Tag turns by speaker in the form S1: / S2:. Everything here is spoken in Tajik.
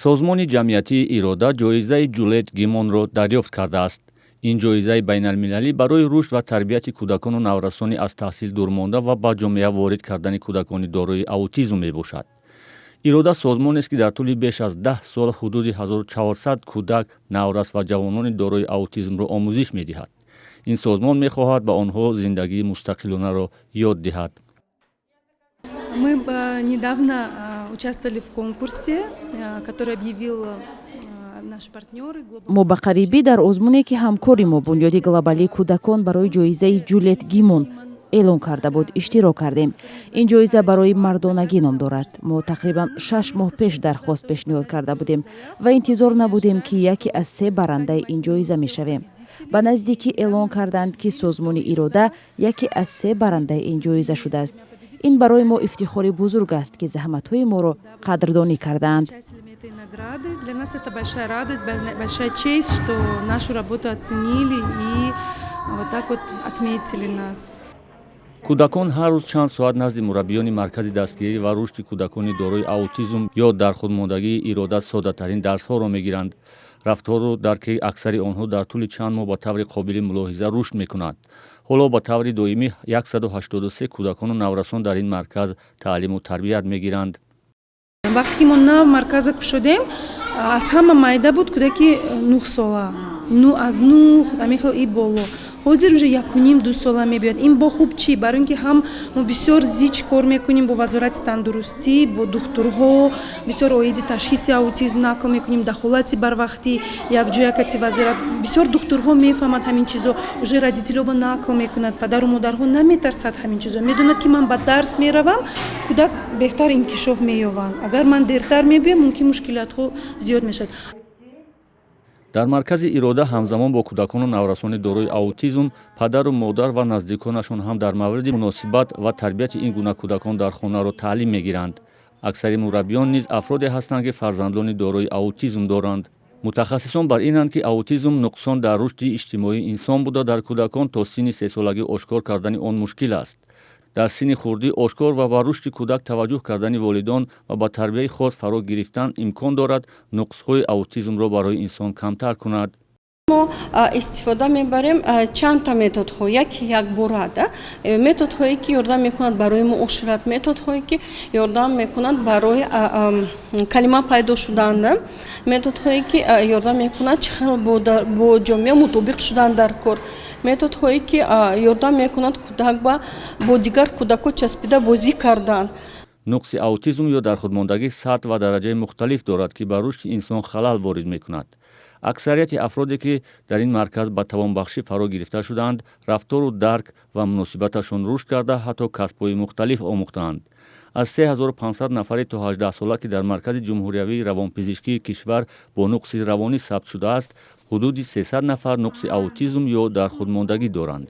S1: созмони ҷамъиятии ирода ҷоизаи ҷулет гимонро дарёфт кардааст. ин ҷоизаи байналмилалӣ барои рушд ва тарбияти кӯдакону наврасони аз таҳсил дурмонда ва ба ҷомеа ворид кардани кӯдакони дорои аутизм мебошад. ирода созмонест ки дар тӯли беш аз 10 сол ҳудуди 1400 кӯдак, наврас ва ҷавонони дорои аутизмро омӯзиш медиҳад. ин созмон мехоҳад ба онҳо зиндагии мустақилонаро ёд диҳад.
S2: Мы недавно участвовали в конкурсе, который объявил наши партнеры.
S3: мо ба қарибӣ дар озмуне ки ҳамкори мо бунёди глобалии кӯдакон барои ҷоизаи ҷулет гимон эълон карда буд иштирок кардем. ин ҷоиза барои мардонагӣ ном дорад. мо тақрибан 6 моҳ пеш дархост пешниҳод карда будем ва интизор набудем ки яке аз 3 барандаи ин ҷоиза мешавем. ба наздикӣ эълон карданд ки созмони ирода яке аз 3 барандаи ин ҷоиза шудааст. ин барои мо ифтихори бузург аст ки заҳматҳои моро қадрдонӣ кардаанд.
S2: Для нас это большая радость, большая честь, что нашу работу оценили и вот так вот отметили нас.
S1: кӯдакон ҳар рӯз чанд соат назди мураббиёни маркази дастгирӣ ва рушди кӯдакони дорои аутизм ё дар худмондагии ирода соддатарин дарсҳоро мегиранд. рафтору дарки аксари онҳо дар тӯли чанд моҳ ба таври қобили мулоҳиза рушд мекунад. ҳоло ба таври доимӣ 183 кӯдакону наврасон дар ин марказ таълиму тарбият мегиранд.
S2: Вақте ки мо нав марказа кушодем, аз ҳама майда буд кӯдаки 9 сола. Аз 9 амихел и боло. ҳозир уже 1,5-2 сола мебиёд. ин бо хуб чӣ? Барои ин ки ҳам мо бисёр зич кор мекунем бо вазорати тандурустӣ, бо духтурҳо, бисёр оиди ташхиси аутизм накл мекунем, дахолати барвақтӣ, якҷоякати вазорат. Бисёр духтурҳо мефаҳмад ҳамин чизо, уже родителҳо накл мекунад, падару модарҳо наметарсад ҳамин чизо. Медонад ки ман ба дарс меравам, кӯдак беҳтар инкишоф меёбад. Агар ман дертар мебиям, мумкин мушкилатҳо зиёд мешавад.
S1: дар маркази ирода ҳамзамон бо кӯдакону наврасони дорои аутизм падару модар ва наздиконашон ҳам дар мавриди муносибат ва тарбияти ин гуна кӯдакон дар хонаро таълим мегиранд. аксари мураббиён низ афроде ҳастанд ки фарзандони дорои аутизм доранд. мутахассисон бар инанд ки аутизм нуқсон дар рушди иҷтимоии инсон буда дар кӯдакон то синни 3 солагӣ ошкор кардани он мушкил аст. дар синни хурдӣ ошкор ва ба рушди кӯдак таваҷҷӯҳ кардани волидон ва ба тарбияи хос фаро гирифтан имкон дорад нуқсҳои аутизмро барои инсон камтар кунад.
S4: мо истифода мебарем чандта методҳо, якбора методҳое ки ёрдам мекунад барои муошират, методҳое ки ёрдам мекунад барои калима пайдо шудан, методҳое ки ёрдам мекунад чӣ хел бо ҷомеа мутобиқ шудан дар кор, методҳое ки ёрдам мекунад кӯдак бо дигар кӯдакҳо часпида бозӣ кардан.
S1: нуқси аутизм ё дар худмондагӣ сатҳ ва дараҷаи мухталиф дорад ки ба рушди инсон халал ворид мекунад. аксарияти афроде ки дар ин марказ ба тавонбахшӣ фаро гирифта шуданд, рафтору дарк ва муносибаташон рушд карда ҳатто касбҳои мухталиф омӯхтаанд. аз 3500 нафари то 18 сола ки дар маркази ҷумҳуриявии равонпизишкии кишвар бо нуқси равонӣ сабт шудааст, ҳудуди 300 нафар нуқси аутизм ё дар худмондагӣ доранд.